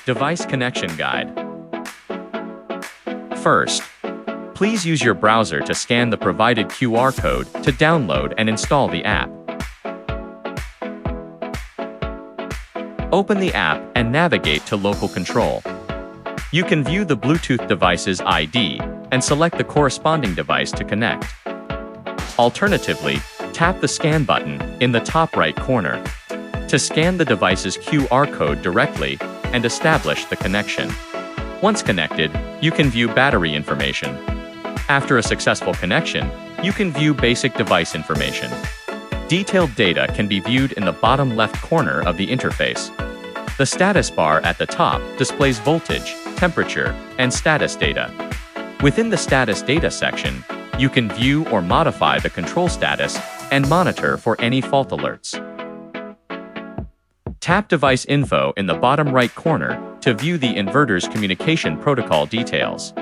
Device Connection Guide. First, please use your browser to scan the provided QR code to download and install the app. Open the app and navigate to Local Control. You can view the Bluetooth device's ID and select the corresponding device to connect. Alternatively, tap the Scan button in the top right corner to scan the device's QR code directly and establish the connection. Once connected, you can view battery information. After a successful connection, you can view basic device information. Detailed data can be viewed in the bottom left corner of the interface. The status bar at the top displays voltage, temperature, and status data. Within the status data section, you can view or modify the control status and monitor for any fault alerts. Tap Device Info in the bottom right corner to view the inverter's communication protocol details.